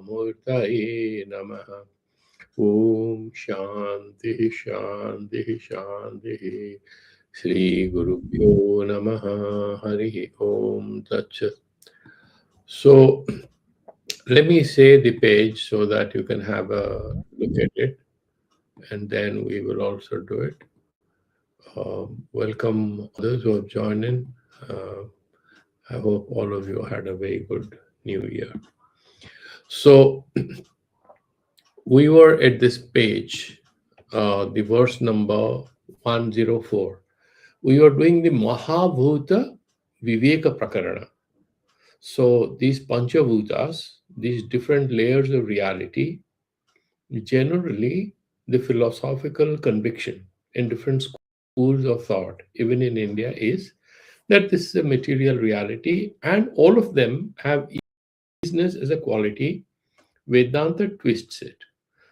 Murtaye Namaha. Om Shanti Shanti Shanti. Sri Guru Pyo Namaha Hari Om Tat. So let me say the page so that you can have a look at it, and then we will also do it. Welcome others who have joined in. Uh, I hope all of you had a very good New Year. So we were at this page, the verse number 104. We were doing the Mahabhuta Viveka Prakarana. So these Panchabhutas, these different layers of reality, generally the philosophical conviction in different schools of thought, even in India, is that this is a material reality and all of them have easiness as a quality. Vedanta twists it.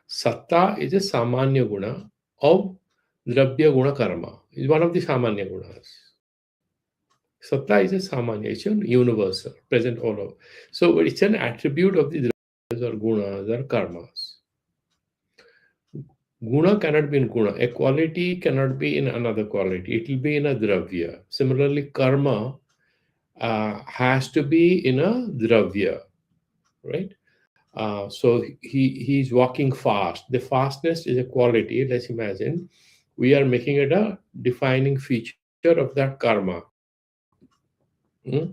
Satta is a samanya guna of dravya guna karma. Is one of the samanya gunas. Satta is a samanya, it's a universal, present all over. So it's an attribute of the dravas or gunas or karmas. Guna cannot be in guna. A quality cannot be in another quality. It will be in a dravya. Similarly, karma has to be in a dravya, right? So he's walking fast. The fastness is a quality. Let's imagine we are making it a defining feature of that karma. Hmm?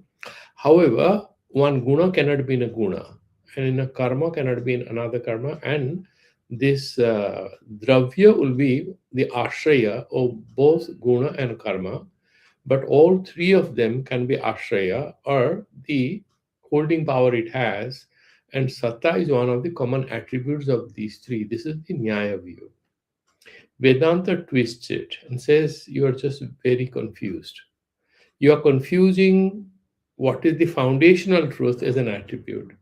However, one guna cannot be in a guna, and in a karma cannot be in another karma, and this dravya will be the ashraya of both guna and karma, but all three of them can be ashraya or the holding power it has, and satta is one of the common attributes of these three. This is the Nyaya view. Vedanta twists it and says you are just very confused. You are confusing what is the foundational truth as an attribute.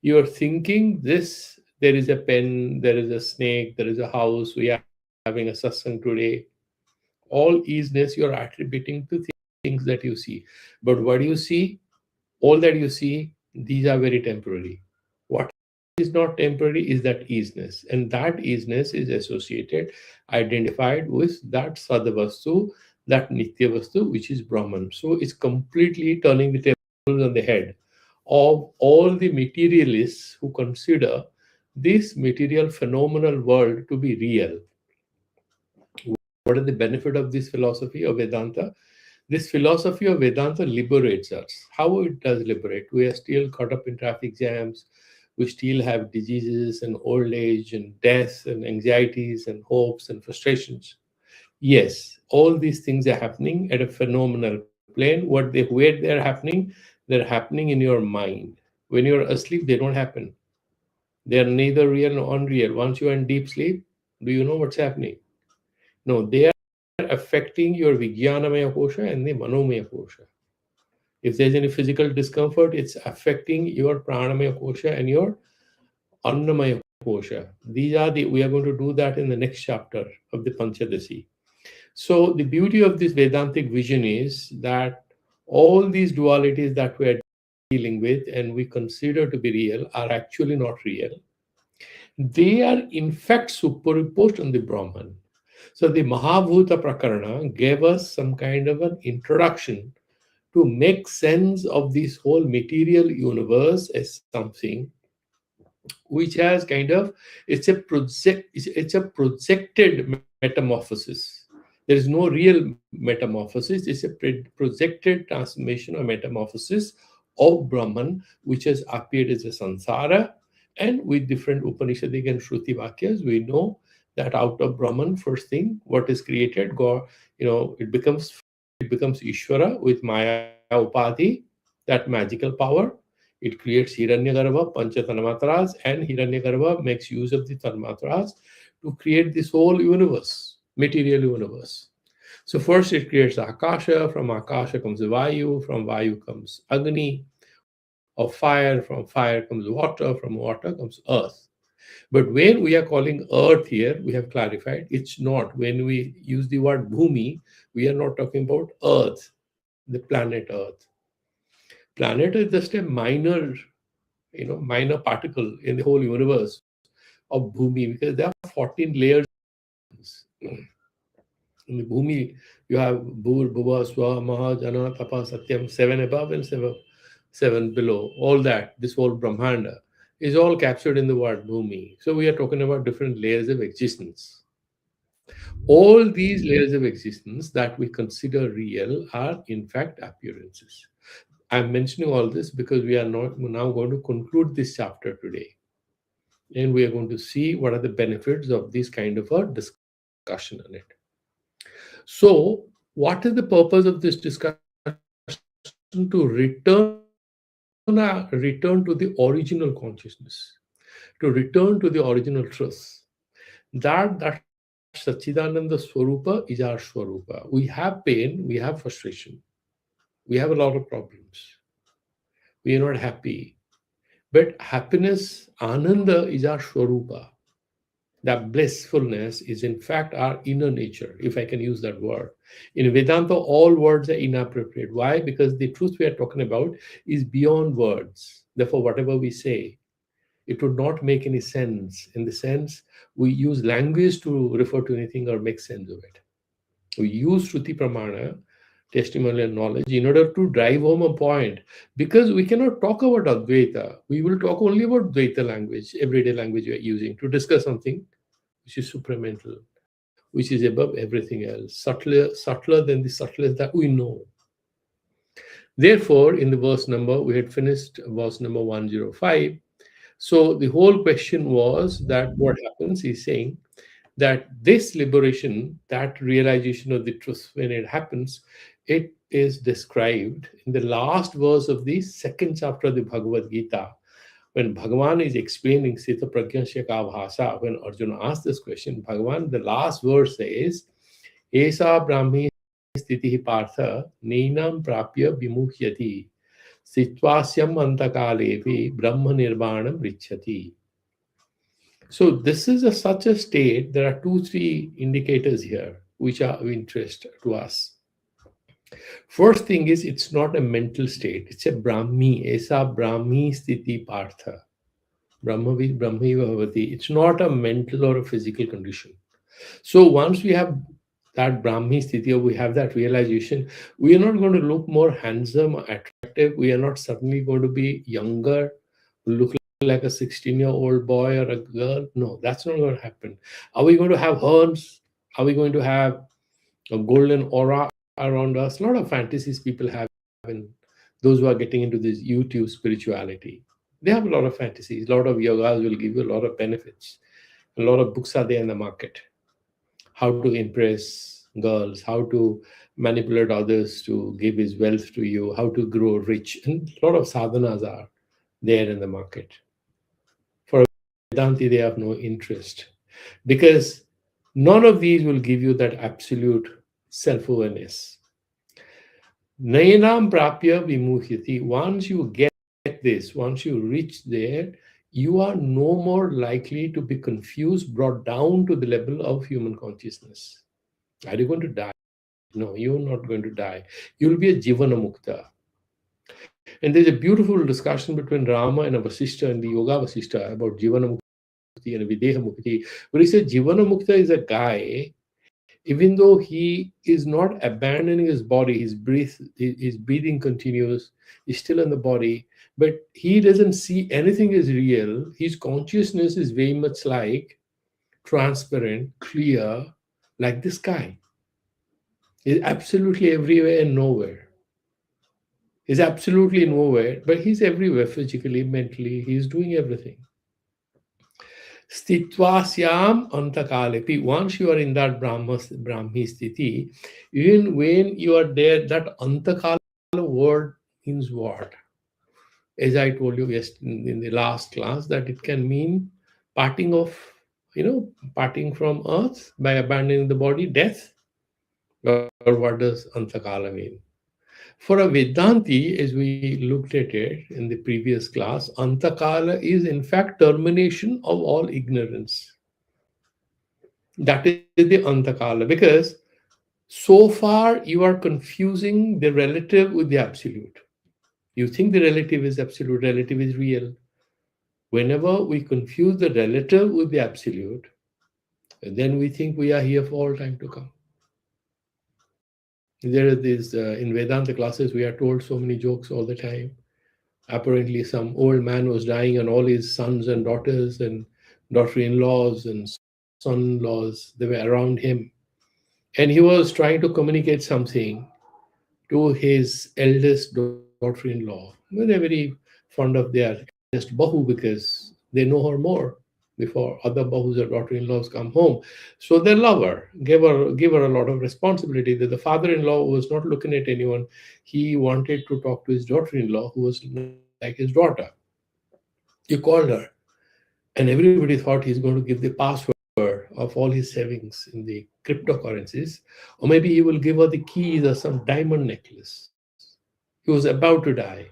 You are thinking this, there is a pen, there is a snake, there is a house, we are having a satsang today. All easiness you are attributing to things that you see. But what do you see? All that you see, these are very temporary. What is not temporary is that easiness. And that easiness is associated, identified with that Sadavastu, that Nitya Vastu, which is Brahman. So it's completely turning the tables on the head of all the materialists who consider this material phenomenal world to be real. What is the benefit of this philosophy of Vedanta? This philosophy of Vedanta liberates us. How it does liberate? We are still caught up in traffic jams. We still have diseases and old age and death and anxieties and hopes and frustrations. Yes, all these things are happening at a phenomenal plane. Where they're happening, they're happening in your mind. When you're asleep, they don't happen. They are neither real nor unreal. Once you are in deep sleep, do you know what's happening? No, they are affecting your Vijnanamaya kosha and the Manomaya kosha. If there's any physical discomfort, it's affecting your Pranamaya kosha and your Annamaya kosha. We are going to do that in the next chapter of the Panchadashi. So the beauty of this Vedantic vision is that all these dualities that we are dealing with and we consider to be real are actually not real. They are in fact superimposed on the Brahman. So the Mahabhuta Prakarana gave us some kind of an introduction to make sense of this whole material universe as something which has kind of it's a projected metamorphosis. There is no real metamorphosis. It's a projected transformation or metamorphosis of Brahman, which has appeared as a samsara. And with different Upanishadic and Shruti Vakyas, we know that out of Brahman, first thing, what is created, God, it becomes Ishvara with Maya Upadhi, that magical power. It creates Hiranyagarbha, Panchatanmatras, and Hiranyagarbha makes use of the Tanmatras to create this whole universe, material universe. So first it creates Akasha, from Akasha comes Vayu, from Vayu comes Agni, of fire, from fire comes water, from water comes earth. But when we are calling earth here, we have clarified it's not. When we use the word Bhumi, we are not talking about earth, the planet earth. Planet is just a minor, minor particle in the whole universe of Bhumi, because there are 14 layers. In the Bhumi, you have Bhur, Bhuva, Swa, Maha, Jana, Tapa, Satyam, seven above and seven below. All that, this whole Brahmanda, is all captured in the word Bhumi. So we are talking about different layers of existence. All these layers of existence that we consider real are in fact appearances. I'm mentioning all this because we are not now going to conclude this chapter today. And we are going to see what are the benefits of this kind of a discussion on it. So, what is the purpose of this discussion? To return to the original consciousness, to return to the original truth. That Satchidananda Swarupa is our Swarupa. We have pain, we have frustration, we have a lot of problems, we are not happy. But happiness, Ananda, is our Swarupa. That blissfulness is in fact our inner nature, if I can use that word. In Vedanta, all words are inappropriate. Why? Because the truth we are talking about is beyond words. Therefore, whatever we say, it would not make any sense in the sense we use language to refer to anything or make sense of it. We use Shruti Pramana, testimonial knowledge, in order to drive home a point. Because we cannot talk about Advaita. We will talk only about Dvaita language, everyday language we are using to discuss something which is supramental, which is above everything else, subtler than the subtlest that we know. Therefore, in the verse number, we had finished verse number 105. So the whole question was that what happens, he's saying that this liberation, that realization of the truth, when it happens, it is described in the last verse of the second chapter of the Bhagavad Gita. When Bhagavan is explaining Sita Pragyanshya Ka Bhasa, when Arjuna asked this question, Bhagavan, the last verse says, Esa Brahmi Stiti Partha Neinam Prapya Vimuhyati Sitvasyam Antakalevi Brahma Nirvanam Richati. So this is such a state. There are two, three indicators here which are of interest to us. First thing is, it's not a mental state. It's a Brahmi, Esa Brahmi Sthiti Partha. Brahmavi Brahmiva Bhavati. It's not a mental or a physical condition. So once we have that Brahmi Sthiti, or we have that realization, we are not going to look more handsome or attractive. We are not suddenly going to be younger, look like a 16-year-old boy or a girl. No, that's not going to happen. Are we going to have horns? Are we going to have a golden aura around us? A lot of fantasies people have in those who are getting into this YouTube spirituality. They have a lot of fantasies. A lot of yogas will give you a lot of benefits. A lot of books are there in the market. How to impress girls, how to manipulate others to give his wealth to you, how to grow rich. And a lot of sadhanas are there in the market. For Vedanti, they have no interest because none of these will give you that absolute self-awareness. Nayanam prapya vimuhyati. Once you get this, once you reach there, you are no more likely to be confused, brought down to the level of human consciousness. Are you going to die? No, you're not going to die. You'll be a Jivana Mukta. And there's a beautiful discussion between Rama and Vasishtha and the Yoga Vasishtha about Jivana Mukti and Videha Mukti, where he said Jivana Mukta is a guy, even though he is not abandoning his body, his breathing continues, he's still in the body, but he doesn't see anything as real. His consciousness is very much like transparent, clear, like the sky. He's absolutely everywhere and nowhere. He's absolutely nowhere, but he's everywhere physically, mentally, he's doing everything. Stitvasyam antakalepi. Once you are in that Brahmi sthiti, even when you are there, that antakala word means what? As I told you yesterday in the last class, that it can mean parting of, parting from earth by abandoning the body, death. Or what does antakala mean? For a Vedanti, as we looked at it in the previous class, antakala is in fact termination of all ignorance. That is the antakala, because so far you are confusing the relative with the absolute. You think the relative is absolute, relative is real. Whenever we confuse the relative with the absolute, then we think we are here for all time to come. There are these, in Vedanta classes, we are told so many jokes all the time. Apparently, some old man was dying, and all his sons and daughters and daughter-in-laws and son-in-laws, they were around him. And he was trying to communicate something to his eldest daughter-in-law. Well, they're very fond of their eldest bahu because they know her more before other bahus or daughter-in-laws come home. So they love her, give her a lot of responsibility. That the father-in-law was not looking at anyone. He wanted to talk to his daughter-in-law, who was like his daughter. He called her, and everybody thought he's going to give the password of all his savings in the cryptocurrencies, or maybe he will give her the keys or some diamond necklace. He was about to die,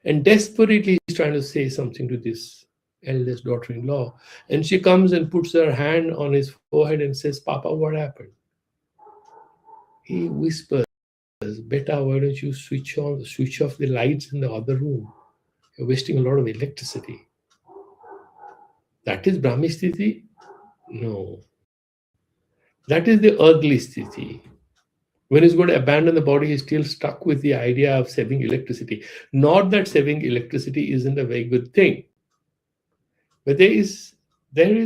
and desperately he's trying to say something to this eldest daughter-in-law, and she comes and puts her hand on his forehead and says, "Papa, what happened?" He whispers, "Beta, why don't you switch off the lights in the other room? You're wasting a lot of electricity." That is Brahmisthiti? No. That is the earthly sthiti. When he's going to abandon the body, he's still stuck with the idea of saving electricity. Not that saving electricity isn't a very good thing, but there is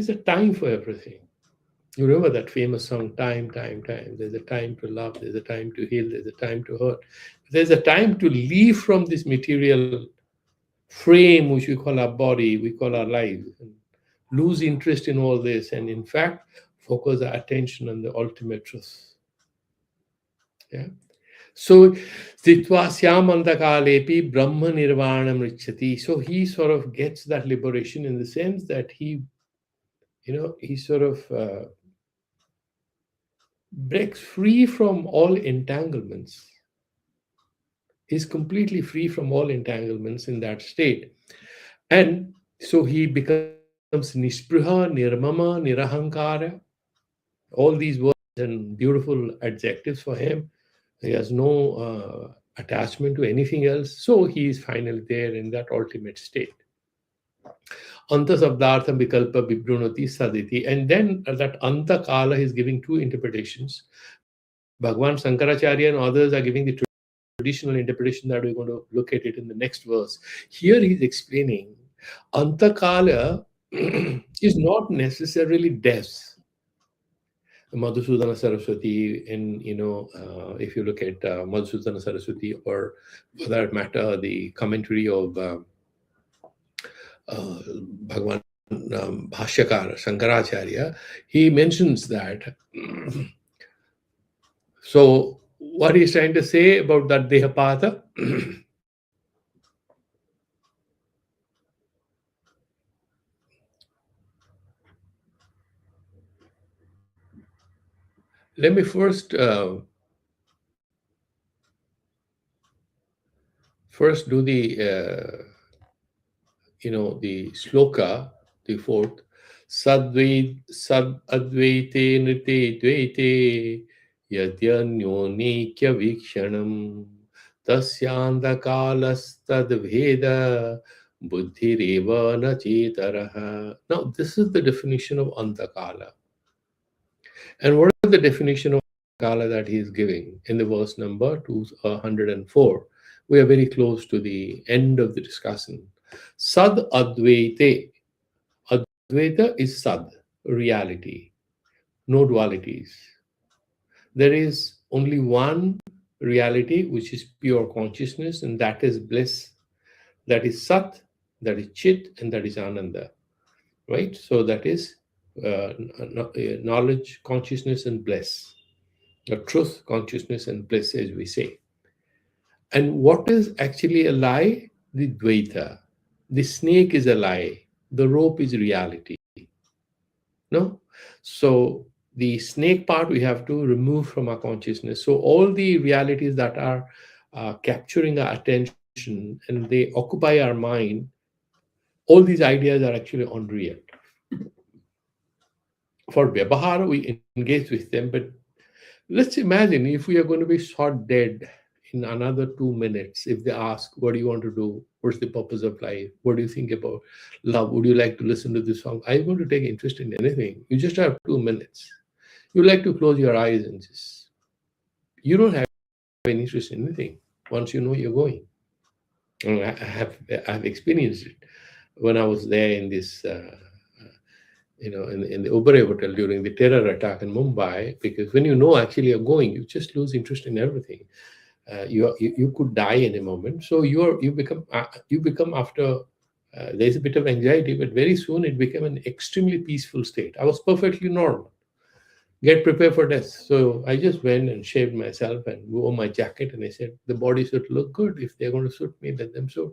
a time for everything. You remember that famous song, "Time, Time, Time." There's a time to love, there's a time to heal, there's a time to hurt. There's a time to leave from this material frame, which we call our body, we call our life, and lose interest in all this, and in fact, focus our attention on the ultimate truth. Yeah. So, Stitva Syamandakalepi Brahma Nirvanam Richati. So he sort of gets that liberation in the sense that he sort of breaks free from all entanglements. He's completely free from all entanglements in that state. And so he becomes Nispriha, Nirmama, Nirahankara. All these words and beautiful adjectives for him. He has no attachment to anything else. So he is finally there in that ultimate state. Anta Sabdartha Vikalpa Vibhrunati Saditi. And then that Anta Kala is giving two interpretations. Bhagwan Shankaracharya and others are giving the traditional interpretation that we're going to look at it in the next verse. Here he's explaining Anta Kala is not necessarily death. Madhusudana Saraswati, and if you look at Madhusudana Saraswati, or for that matter, the commentary of Bhagwan Bhashyakar, Shankaracharya, he mentions that. So, what he's trying to say about that Dehapatha? Let me first do the sloka, the fourth. Sad advaite nrite dvaite yadyanyonekya vikshanam tasyandakalasthadveda buddhireva na chetaraha. Now, this is the definition of antakala. And what is the definition of kala that he is giving in the verse number 204? We are very close to the end of the discussion. Sad Advaite. Advaita is Sad, reality, no dualities. There is only one reality, which is pure consciousness, and that is bliss. That is Sat, that is Chit, and that is Ananda. Right? So that is knowledge, consciousness, and bliss. The truth, consciousness, and bliss, as we say. And what is actually a lie? The Dvaita. The snake is a lie. The rope is reality. No? So the snake part we have to remove from our consciousness. So all the realities that are capturing our attention and they occupy our mind, all these ideas are actually unreal. For Vyabhara, we engage with them, but let's imagine if we are going to be shot dead in another 2 minutes, if they ask, what do you want to do? What's the purpose of life? What do you think about love? Would you like to listen to this song? I'm going to take interest in anything. You just have 2 minutes. You like to close your eyes and just, you don't have any interest in anything once you know you're going. And I have experienced it when I was there in this, in the Oberoi Hotel during the terror attack in Mumbai, because when you know actually you're going, you just lose interest in everything. You could die any moment, so you become after. There's a bit of anxiety, but very soon it became an extremely peaceful state. I was perfectly normal. Get prepared for death. So I just went and shaved myself and wore my jacket, and I said the body should look good. If they're going to suit me, let them suit.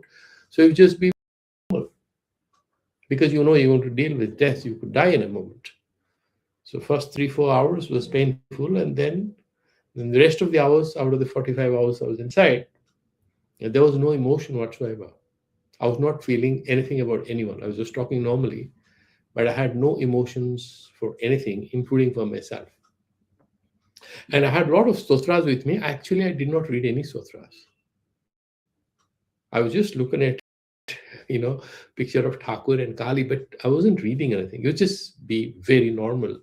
So you just be normal, because you know you're going to deal with death. You could die in a moment. So first 3-4 hours was painful, and then the rest of the hours, out of the 45 hours I was inside, there was no emotion whatsoever. I was not feeling anything about anyone. I was just talking normally, but I had no emotions for anything, including for myself. And I had a lot of stotras with me. Actually, I did not read any stotras. I was just looking at, picture of Thakur and Kali, but I wasn't reading anything. You just be very normal,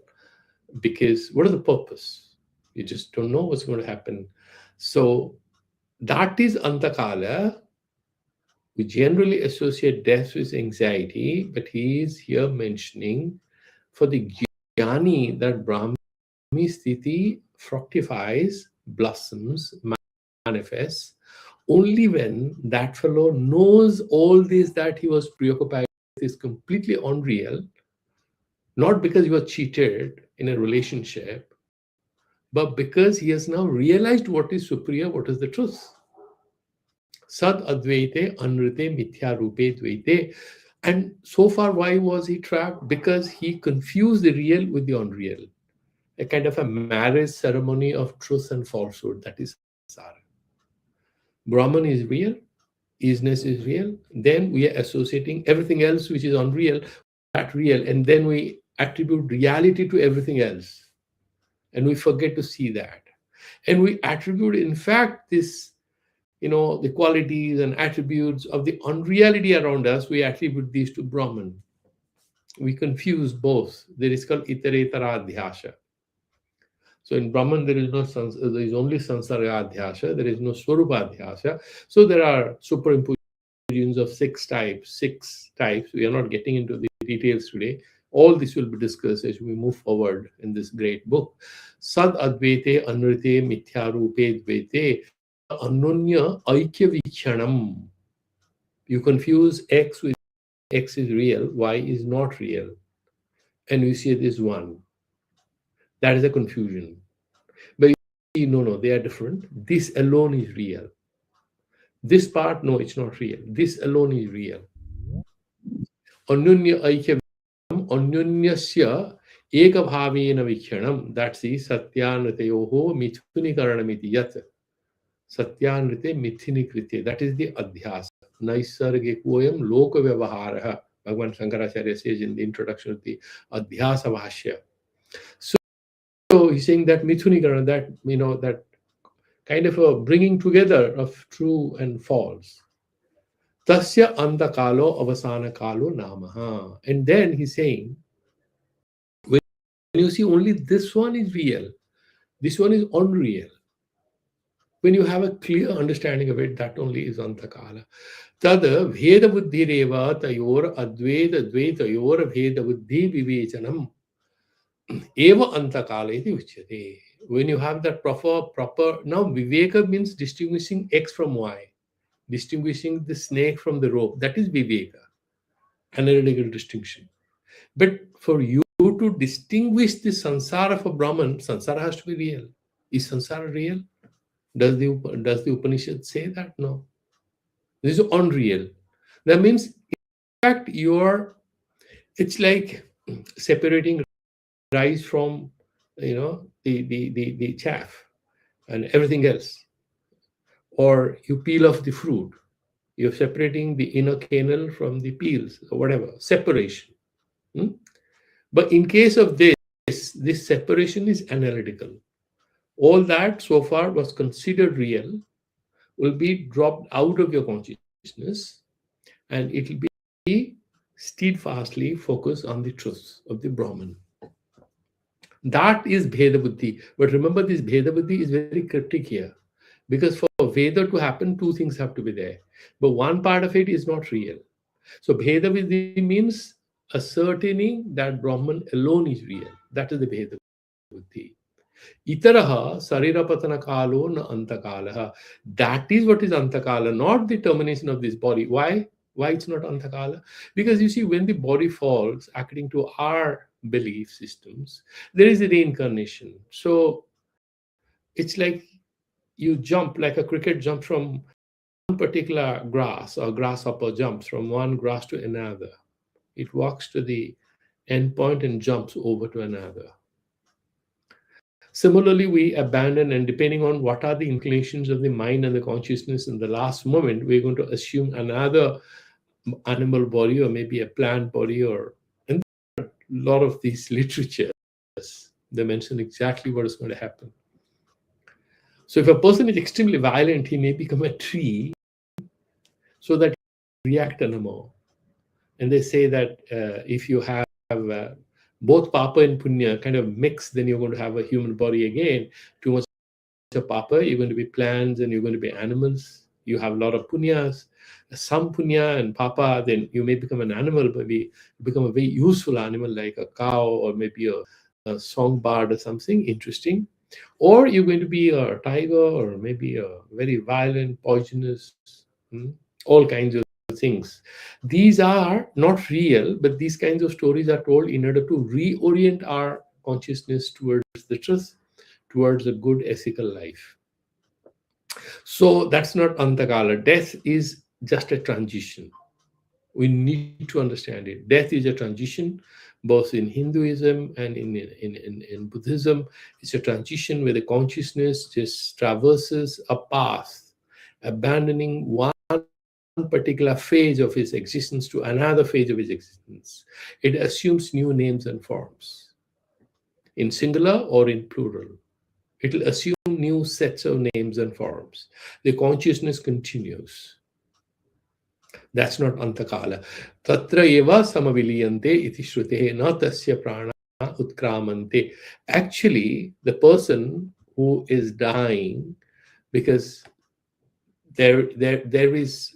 because what is the purpose? You just don't know what's going to happen. So that is Antakala. We generally associate death with anxiety, but he is here mentioning for the jnani that Brahmi sthiti fructifies, blossoms, manifests only when that fellow knows all this that he was preoccupied with is completely unreal, not because he was cheated in a relationship, but because he has now realized what is superior, what is the truth. Sad Advaite Anrite Mithya Rupe Dvaite. And so far, why was he trapped? Because he confused the real with the unreal. A kind of a marriage ceremony of truth and falsehood. That is samsara. Brahman is real, isness is real. Then we are associating everything else which is unreal, that real, and then we attribute reality to everything else. And we forget to see that. And we attribute, in fact, this, the qualities and attributes of the unreality around us, we attribute these to Brahman. We confuse both. There is called itaretara adhyasa. So in Brahman, there is only sansara adhyasa, there is no swarupa adhyasa. So there are superimpositions of six types. We are not getting into the details today. All this will be discussed as we move forward in this great book. Sad advaite anrite mithya rupe dvaite anunya aikya vichanam. You confuse X with X is real, Y is not real. And you see this one. That is a confusion. But you see, no, they are different. This alone is real. This part, no, it's not real. This alone is real. Anunya aikya vichanam, anyunyasya ekabhavena vichanam. That's the satyanritayoho mithunikaranamiti yat. Satyanrite mithinikrite. That is the adhyasa. Naisargikoyam loka vyavaharaha. Bhagavan Shankaracharya says in the introduction of the Adhyasa Bhashya. So he's saying that mithunikara, that kind of a bringing together of true and false. Tasya antakalo avasana kalo namaha. And then he's saying, when you see only this one is real, this one is unreal. When you have a clear understanding of it, that only is antakala. Tada Veda Buddhi Reva Tayor Advaita Dvaitayor Veda Buddhi Vivechanam Eva Antakala iti uchyate. When you have that proper now Viveka means distinguishing X from Y, distinguishing the snake from the rope. That is Viveka, analytical distinction. But for you to distinguish the sansara for Brahman, sansara has to be real. Is sansara real? Does the Upanishad say that? No. This is unreal. That means, in fact, it's like separating rice from, the chaff and everything else. Or you peel off the fruit. You're separating the inner kernel from the peels or whatever. Separation. But in case of this separation is analytical. All that so far was considered real. will be dropped out of your consciousness, and it will be steadfastly focused on the truth of the Brahman. That is Bheda Buddhi. But remember, this Bheda Buddhi is very cryptic here. Because for Veda to happen, two things have to be there. But one part of it is not real. So Bheda Buddhi means ascertaining that Brahman alone is real. That is the Bheda Buddhi. Itaraha sarirapatana kalo na antakalaha. That is what is antakala, not the termination of this body. Why? Why it's not antakala? Because you see, when the body falls, according to our belief systems, there is a reincarnation. So it's like you jump, like a cricket jump from one particular grass, or grasshopper jumps from one grass to another. It walks to the end point and jumps over to another. Similarly, we abandon, and depending on what are the inclinations of the mind and the consciousness in the last moment, we're going to assume another animal body or maybe a plant body, or and a lot of these literatures, they mention exactly what is going to happen. So if a person is extremely violent, he may become a tree so that he react anymore. And they say that if you have both papa and punya kind of mix, then you're going to have a human body again. Too much of papa, you're going to be plants and you're going to be animals. You have a lot of punyas, some punya and papa, then you may become an animal, maybe become a very useful animal like a cow, or maybe a songbird or something interesting. Or you're going to be a tiger, or maybe a very violent, poisonous, all kinds of things. These are not real, but these kinds of stories are told in order to reorient our consciousness towards the truth, towards a good ethical life. So that's not Antakala. Death is just a transition. We need to understand it. Death is a transition, both in Hinduism and in Buddhism. It's a transition where the consciousness just traverses a path, abandoning one particular phase of its existence to another phase of its existence. It assumes new names and forms, in singular or in plural. It will assume new sets of names and forms. The consciousness continues. That's not Antakala. Tatra eva samaviliyante iti shrute na tasya prana utkramante. Actually, the person who is dying, because there is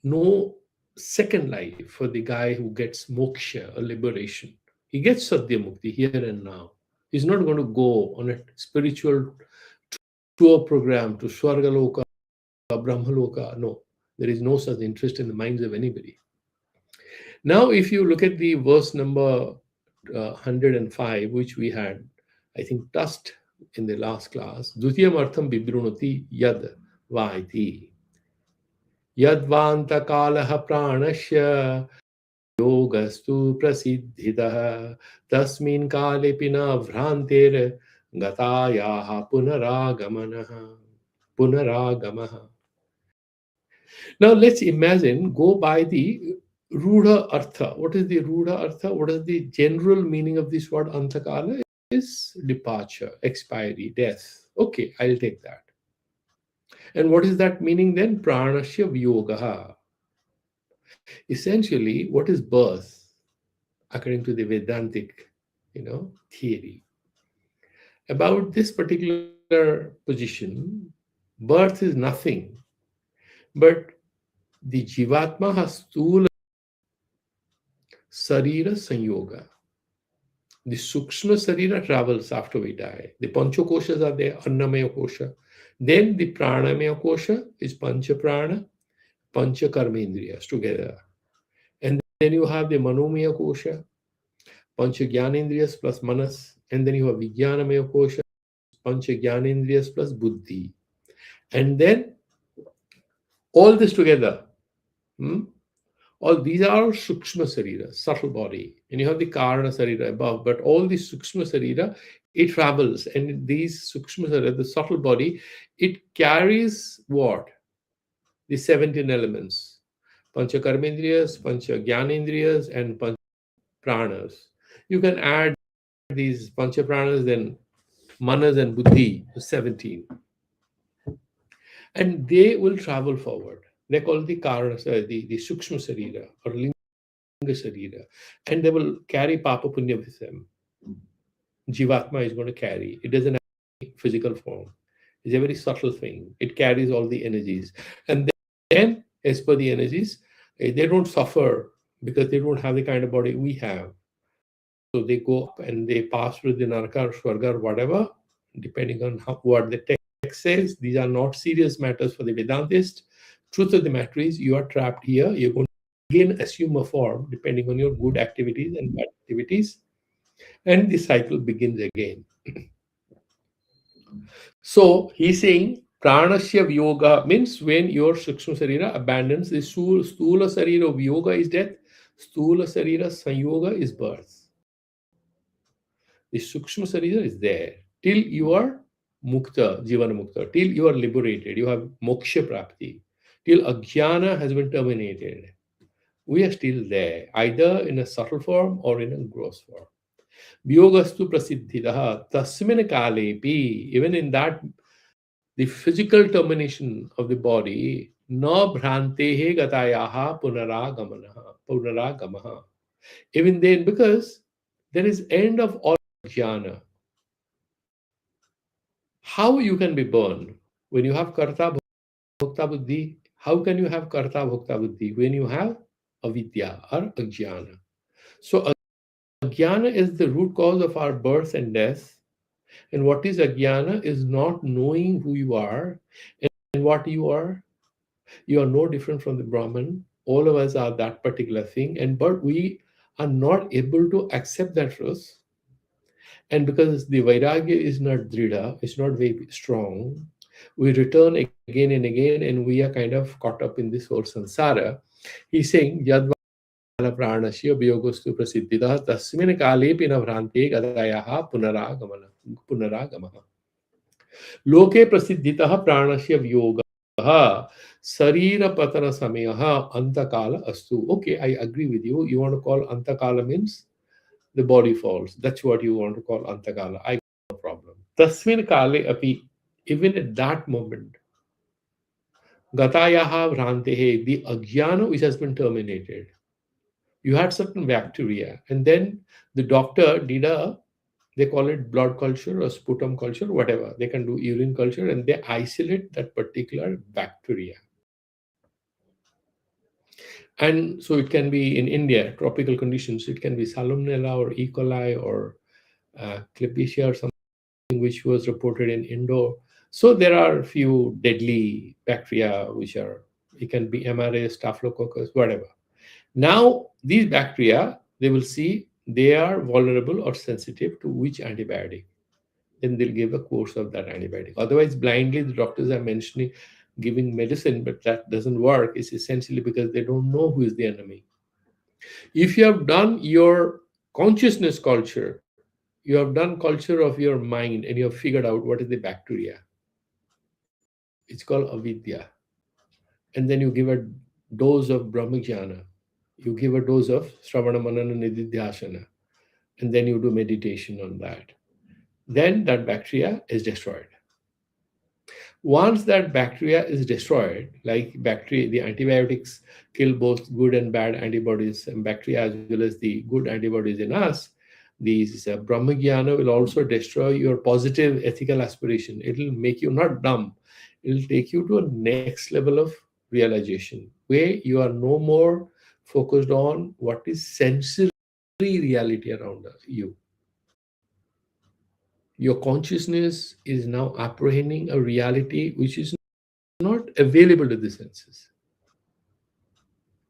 no second life for the guy who gets moksha, or liberation. He gets sadhya mukti here and now. He's not going to go on a spiritual tour program to Swargaloka, Brahmaloka. No, there is no such interest in the minds of anybody. Now, if you look at the verse number 105, which we had, I think, touched in the last class, Dutiyam Artham Bibrunati Yad Vaiti. Yadvanta Kalaha Pranasya Yogastu Prasiddhitaha Tasmin Kale Pina Vrantir Gatayaha Punaragamaha. Now let's imagine, go by the Rudha Artha. What is the Rudha Artha? What is the general meaning of this word Antakala? Is departure, expiry, death. Okay, I'll take that. And what is that meaning then? Pranasya Vyogaha. Essentially, what is birth according to the Vedantic, theory? About this particular position, birth is nothing but the Jivatma has Stula Sarira Sanyoga. The Sukshma Sarira travels after we die. The Panchakoshas are there, Annamaya Kosha. Then the Pranamaya Kosha is Pancha Prana, Pancha Karmendriyas together. And then you have the Manomaya Kosha, Pancha Gyanendriyas plus Manas. And then you have Vijnanamaya Kosha, Pancha Gyanendriyas plus Buddhi. And then all this together, all these are Sukshma Sarira, subtle body. And you have the Karana Sarira above, but all the Sukshma Sarira, it travels. And these Sukshma Sarira, the subtle body, it carries what? The 17 elements. Pancha Karmendriyas, Pancha Gyanendriyas, and Pancha Pranas. You can add these Pancha Pranas, then Manas and Buddhi, 17. and they will travel forward. They call the karana, the sukshma sarira or linga sarira, and they will carry papa punya with them. Jivatma is going to carry. It doesn't have physical form. It's a very subtle thing. It carries all the energies. And then, as per the energies, they don't suffer because they don't have the kind of body we have. So they go up and they pass through the Naraka or Swarga or whatever, depending on what the text says. These are not serious matters for the Vedantist. Truth of the matter is, you are trapped here. You're going to again assume a form depending on your good activities and bad activities, and the cycle begins again. So he's saying pranasya vyoga means when your sukshma sarira abandons the stula sarira vyoga is death, stula sarira sanyoga is birth. The sukshma sarira is there till you are mukta, jivana mukta, till you are liberated, you have moksha prapti, till ajnana has been terminated. We are still there, either in a subtle form or in a gross form. Vyogastu prasiddhidah tasmin kalepi, even in that the physical termination of the body, na bhrantehe gatayaha punaragamaha. Even then, because there is end of all jnana. How you can be born when you have karta bhokta buddhi? How can you have karta bhokta buddhi when you have avidya or ajnana? So ajnana is the root cause of our birth and death. And what is ajnana is not knowing who you are and what you are. You are no different from the Brahman. All of us are that particular thing, and but we are not able to accept that truth. And because the Vairagya is not dhrida, it's not very strong, we return again and again, and we are kind of caught up in this whole samsara. He's saying, Yadva pranasya biyogostu prasiddhita tasmin kalepi na bhrante gadayaha punaragamaha. Loke prasiddhita pranasya vyoga sarira patana samayaha antakala astu. Okay, I agree with you. You want to call antakala means the body falls. That's what you want to call antakala. I got no problem. Tasmin kale api, even at that moment, gatayaha bhrantehe, the ajnana which has been terminated. You had certain bacteria, and then the doctor did a, they call it blood culture or sputum culture, whatever. They can do urine culture and they isolate that particular bacteria. And so it can be in India, tropical conditions, it can be Salmonella or E. coli or Klebsiella or something which was reported in Indo. So there are a few deadly bacteria which are, it can be MRSA, Staphylococcus, whatever. Now, these bacteria, they will see they are vulnerable or sensitive to which antibiotic. Then they'll give a course of that antibiotic. Otherwise, blindly, the doctors are mentioning giving medicine, but that doesn't work. It's essentially because they don't know who is the enemy. If you have done your consciousness culture, you have done culture of your mind and you have figured out what is the bacteria. It's called avidya. And then you give a dose of brahmajnana. You give a dose of Sravana Manana Nididhyasana. And then you do meditation on that. Then that bacteria is destroyed. Once that bacteria is destroyed, like bacteria, the antibiotics kill both good and bad antibodies and bacteria as well as the good antibodies in us. These Brahmagyana will also destroy your positive ethical aspiration. It will make you not dumb. It will take you to a next level of realization where you are no more focused on what is sensory reality around you. Your consciousness is now apprehending a reality which is not available to the senses.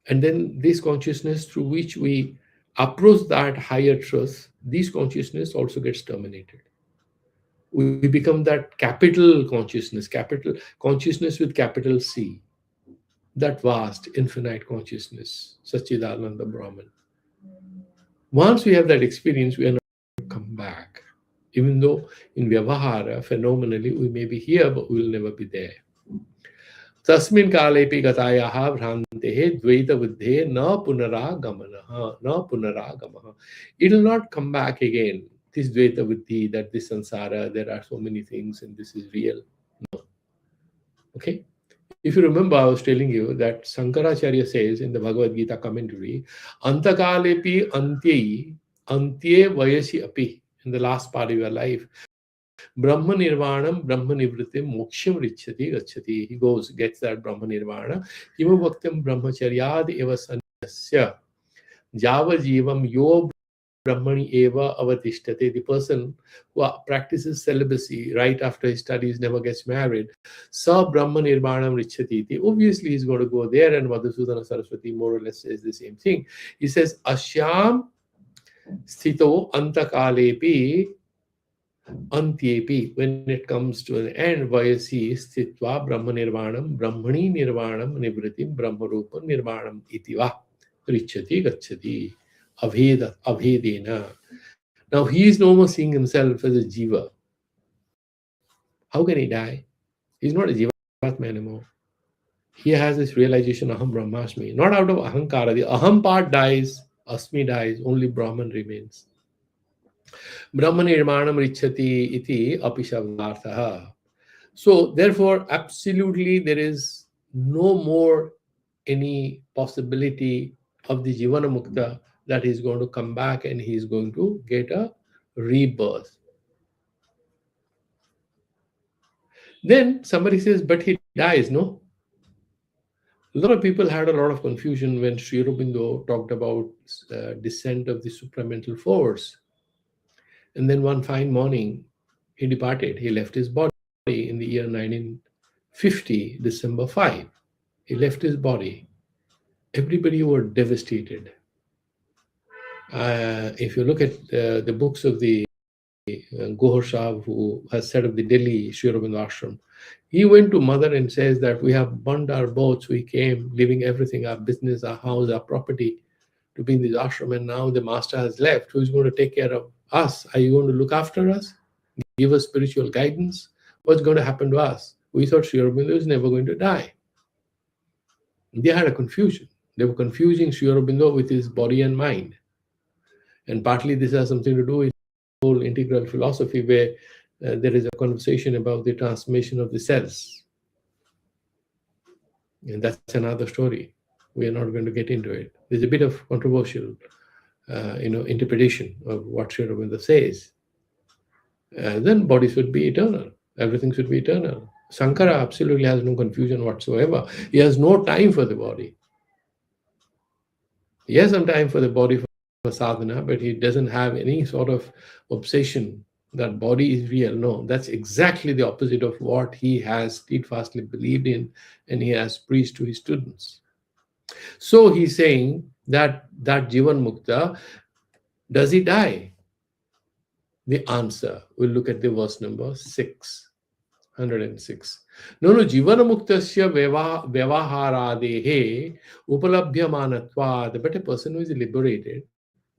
And then this consciousness through which we approach that higher truth, this consciousness also gets terminated. We become that capital consciousness with capital C, that vast, infinite consciousness, Satchidananda Brahman. Once we have that experience, we are not going to come back. Even though in Vyavahara, phenomenally, we may be here, but we will never be there. तस्मिन् कालेपि गतायाः भ्रान्तेः द्वैतबुद्धेः न पुनरागमनः न पुनरागमः. It will not come back again. This dvaita buddhi, that this samsara, there are so many things and this is real. No. Okay? If you remember, I was telling you that Sankaracharya says in the Bhagavad Gita commentary, Antakalepi antyai, antye vayasi api, in the last part of your life, Brahma Nirvanam, Brahma Nivritim, Moksham Richati Gachati. He goes, gets that Brahma Nirvana. Ima Bhaktam Brahmacharyad eva sanyasya. Java Jivam Yo Brahmani Eva Avatishtate. The person who practices celibacy right after his studies, never gets married. Sa Brahma Nirvanam Richati. Obviously, he's going to go there, and Madhusudana Saraswati more or less says the same thing. He says, Ashyam Sthito Antakalepi Antyepi, when it comes to an end, Vayasi Sthitva Brahma Nirvanam, Brahmani Nirvanam Nivritim, Brahma Rupa Nirvanam Itiva, Richati Gachati, Abhedena. Now he is no more seeing himself as a Jiva. How can he die? He's not a Jivatma anymore. He has this realization, Aham Brahmasmi, not out of Ahankara. The Aham part dies, Asmi dies, only Brahman remains. Brahma Nirmanam Richati iti apishabdartha. So, therefore, absolutely there is no more any possibility of the Jivana Mukta that he's going to come back and he's going to get a rebirth. Then somebody says, but he dies, no? A lot of people had a lot of confusion when Sri Aurobindo talked about descent of the supramental force. And then one fine morning, he departed. He left his body in the year 1950, December 5. He left his body. Everybody were devastated. If you look at the books of the Gohar Shah, who has set up the Delhi Sri Aurobindo Ashram, he went to mother and says that we have burned our boats, we came, leaving everything, our business, our house, our property, to be in this ashram, and now the master has left. Who is going to take care of us? Are you going to look after us? Give us spiritual guidance? What's going to happen to us? We thought Sri Aurobindo is never going to die. They had a confusion. They were confusing Sri Aurobindo with his body and mind. And partly this has something to do with the whole integral philosophy, where there is a conversation about the transformation of the cells. And that's another story. We are not going to get into it. There's a bit of controversial interpretation of what Sri Aurobindo says. Then body should be eternal. Everything should be eternal. Sankara absolutely has no confusion whatsoever. He has no time for the body. He has some time for the body for sadhana, but he doesn't have any sort of obsession that body is real. No, that's exactly the opposite of what he has steadfastly believed in and he has preached to his students. So he's saying that Jivan Mukta, does he die? The answer, we'll look at the verse number 606. No, Jivana Muktasya Vyavaharadehe Upalabhyamanatvad. But a person who is liberated,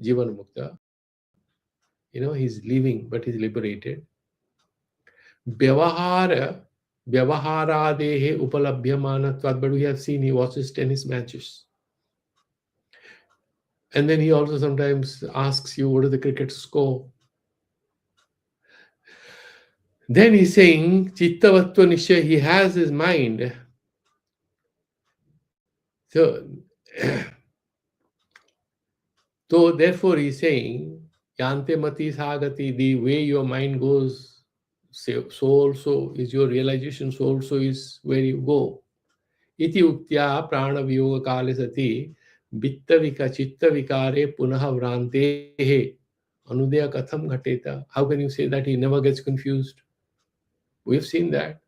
Jivana Mukta, he's living, but he's liberated. Vyavaharadehe Upalabhyamanatvad. But we have seen he watches tennis matches. And then he also sometimes asks you, what is the cricket score? Then he's saying, Chittavatva Nishya, he has his mind. So therefore he's saying, Yante Mati Sagati, the way your mind goes, so also is your realization, so also is where you go. Iti uktya prana viyoga kale sati, vittavika chitta vikare punaha vrantehe, anudaya katham ghateta. How can you say that he never gets confused? We've seen that.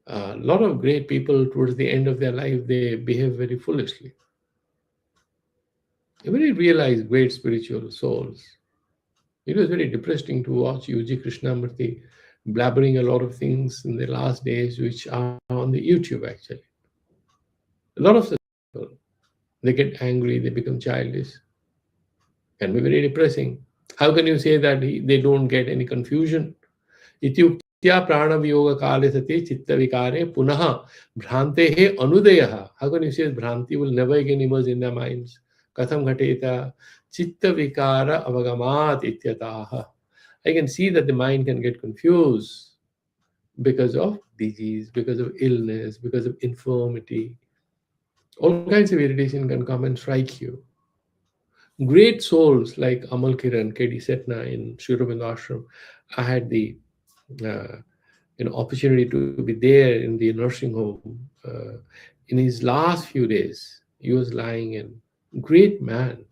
A lot of great people towards the end of their life, they behave very foolishly. You very realize great spiritual souls. It was very depressing to watch U.G. Krishnamurti blabbering a lot of things in the last days, which are on the YouTube actually. A lot of such people, they get angry, they become childish. Can be very depressing. How can you say that they don't get any confusion? Ityuktya prana viyoga kale sati chitta vikare punaha bhrantehe anudayaha. How can you say bhranti will never again emerge in their minds? Katham ghateta chitta vikara avagamat ityataha. I can see that the mind can get confused because of disease, because of illness, because of infirmity. All kinds of irritation can come and strike you. Great souls like Amal Kiran, K.D. Setna in Sri Aurobindo Ashram. I had the uh, opportunity to be there in the nursing home. In his last few days, he was lying in. Great man.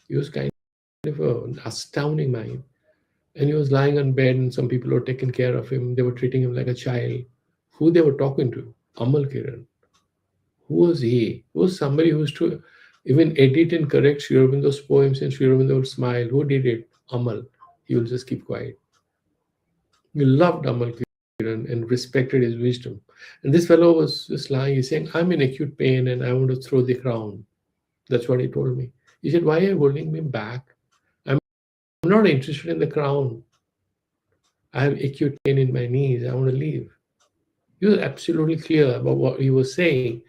He was kind of an astounding mind. And he was lying on bed, and some people were taking care of him. They were treating him like a child. Who they were talking to? Amal Kiran. Who was he? Who was somebody who used to even edit and correct Sri Aurobindo's poems, and Sri Aurobindo would smile. Who did it? Amal. He will just keep quiet. He loved Amal Kiran and respected his wisdom. And this fellow was just lying. He's saying, I'm in acute pain and I want to throw the crown. That's what he told me. He said, why are you holding me back? I'm not interested in the crown. I have acute pain in my knees. I want to leave. He was absolutely clear about what he was saying.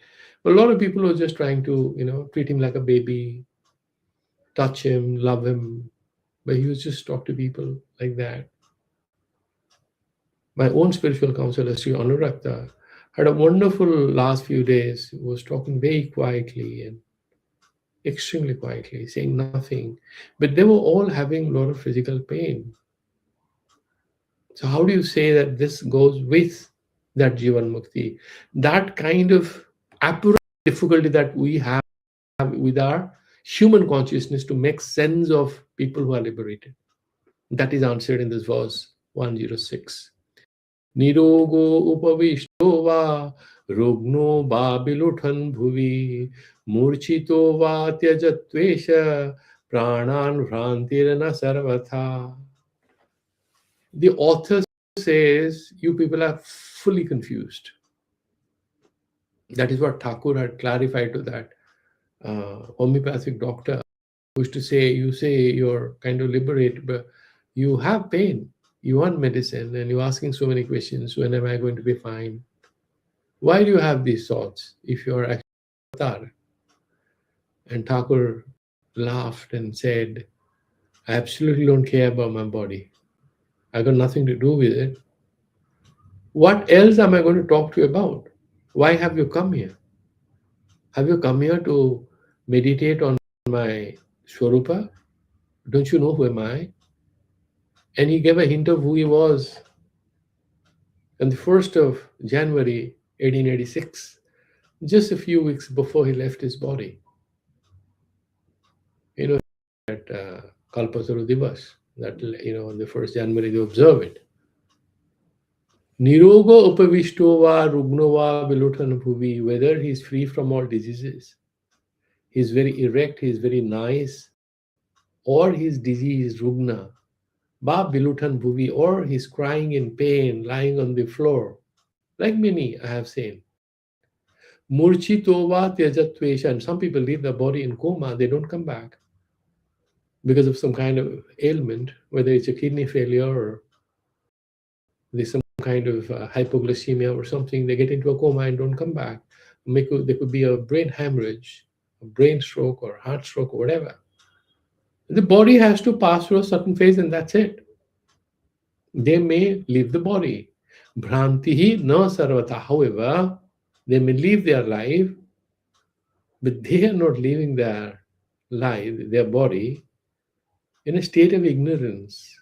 But a lot of people were just trying to, treat him like a baby, touch him, love him. But he was just talk to people like that. My own spiritual counselor, Sri Anurakta, had a wonderful last few days. He was talking very quietly and extremely quietly, saying nothing. But they were all having a lot of physical pain. So how do you say that this goes with that Jivan Mukti? That kind of apparent difficulty that we have with our human consciousness to make sense of people who are liberated. That is answered in this verse 106. Nirogo upavishto va rogno va biluthan bhuvi murchito va tyajatvesha pranan vrantirana sarvatha. The author says you people are fully confused. That is what Thakur had clarified to that homeopathic doctor, who used to say, you say you're kind of liberated, but you have pain. You want medicine and you're asking so many questions. When am I going to be fine? Why do you have these thoughts if you're actually avatar? And Thakur laughed and said, I absolutely don't care about my body. I got nothing to do with it. What else am I going to talk to you about? Why have you come here? Have you come here to meditate on my Swarupa? Don't you know who am I? And he gave a hint of who he was. On the 1st of January 1886, just a few weeks before he left his body. At Kalpataru Divas, that, on the 1st January they observe it. Nirogo upavistova rugnova viluthan bhuvi, whether he is free from all diseases, he is very erect, he is very nice, or his disease rugna, ba viluthan bhuvi, or he's crying in pain, lying on the floor, like many I have seen. Murchitova tyajatvesha, and some people leave the body in coma, they don't come back because of some kind of ailment, whether it's a kidney failure or there's some kind of hypoglycemia or something. They get into a coma and don't come back. There could be a brain hemorrhage, a brain stroke or heart stroke or whatever. The body has to pass through a certain phase and that's it. They may leave the body. Bhrantihi na sarvata. However, they may leave their life, but they are not leaving their life, their body, in a state of ignorance,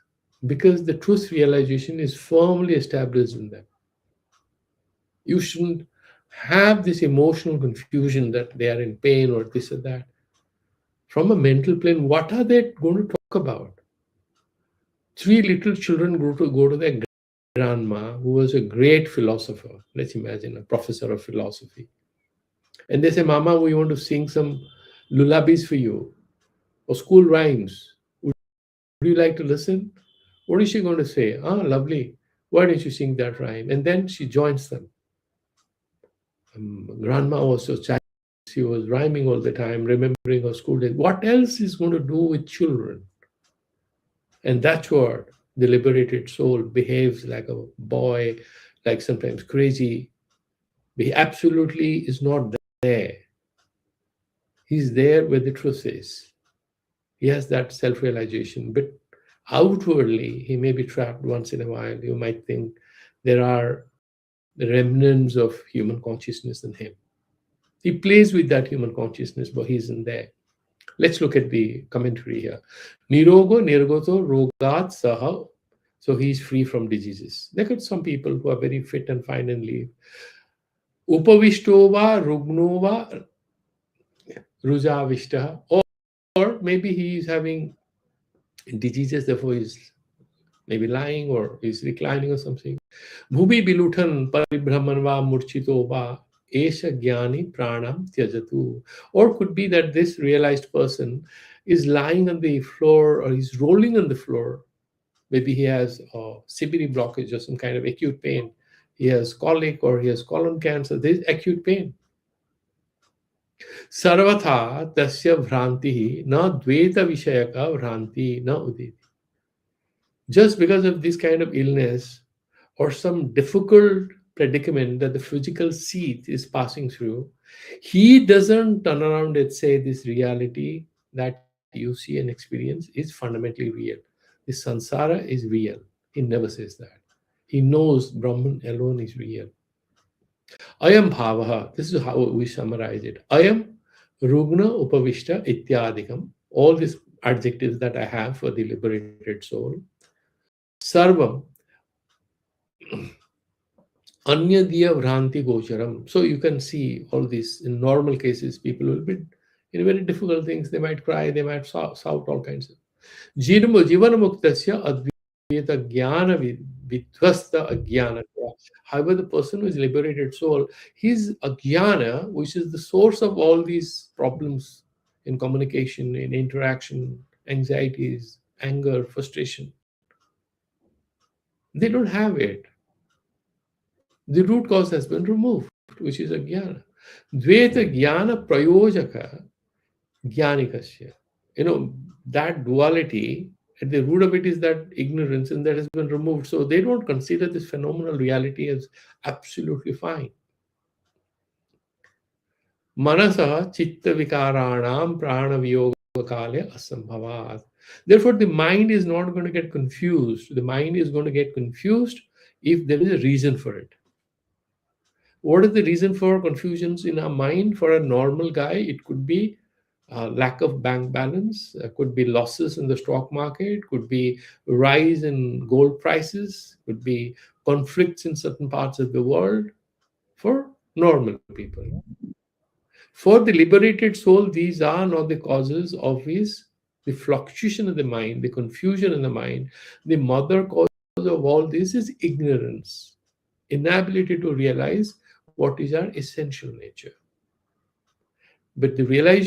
because the truth realization is firmly established in them. You shouldn't have this emotional confusion that they are in pain or this or that. From a mental plane, what are they going to talk about? 3 little children go to their grandma, who was a great philosopher. Let's imagine a professor of philosophy. And they say, Mama, we want to sing some lullabies for you or school rhymes. Would you like to listen? What is she going to say? Ah, lovely. Why don't you sing that rhyme? And then she joins them. Grandma was so child. She was rhyming all the time, remembering her school days. What else is going to do with children? And that's what the liberated soul behaves like a boy, like sometimes crazy. But he absolutely is not there. He's there where the truth is. He has that self-realization. But outwardly, he may be trapped once in a while. You might think There are the remnants of human consciousness in him. He plays with that human consciousness, but he isn't there. Let's look at the commentary here. Nirogo nirgoto rogat saha. So he's free from diseases. There could some people who are very fit and fine and live. Upavishtova rugnova rujavishtaha. Or maybe he is having diseases, therefore he's maybe lying or he's reclining or something. Bhubi bilutan paribhraman va murchito va esha jnani pranam tyajatu. Or could be that this realized person is lying on the floor or he's rolling on the floor. Maybe he has a CBD blockage or some kind of acute pain. He has colic or he has colon cancer. There is acute pain. Sarvatha tasya भ्रांति na dveta vishayaka भ्रांति na uditi. Just because of this kind of illness or some difficult predicament that the physical seat is passing through, he doesn't turn around and say this reality that you see and experience is fundamentally real. This sansara is real. He never says that. He knows Brahman alone is real. Ayam bhavaha, this is how we summarize it. Ayam rugna upavishta ityadikam, all these adjectives that I have for the liberated soul. Sarvam Anyadiya Vranti Gocharam. So you can see all these in normal cases, people will be in very difficult things. They might cry, they might shout all kinds of. Jivanamuktasya Advaita Jnana Vidvasta Ajnana. However, the person who is liberated soul, his ajnana, which is the source of all these problems in communication, in interaction, anxieties, anger, frustration, they don't have it. The root cause has been removed, which is ajnana. Dvaita jnana prayojaka jnanikasya. That duality, at the root of it is that ignorance, and that has been removed. So they don't consider this phenomenal reality as absolutely fine. Manasa chitta vikaranam prana viyoga kale asambhavat. Therefore, the mind is not going to get confused. The mind is going to get confused if there is a reason for it. What is the reason for confusions in our mind? For a normal guy, it could be lack of bank balance, could be losses in the stock market, could be rise in gold prices, could be conflicts in certain parts of the world for normal people. For the liberated soul, these are not the causes of the fluctuation of the mind, the confusion in the mind. The mother cause of all this is ignorance, inability to realize what is our essential nature. But the realization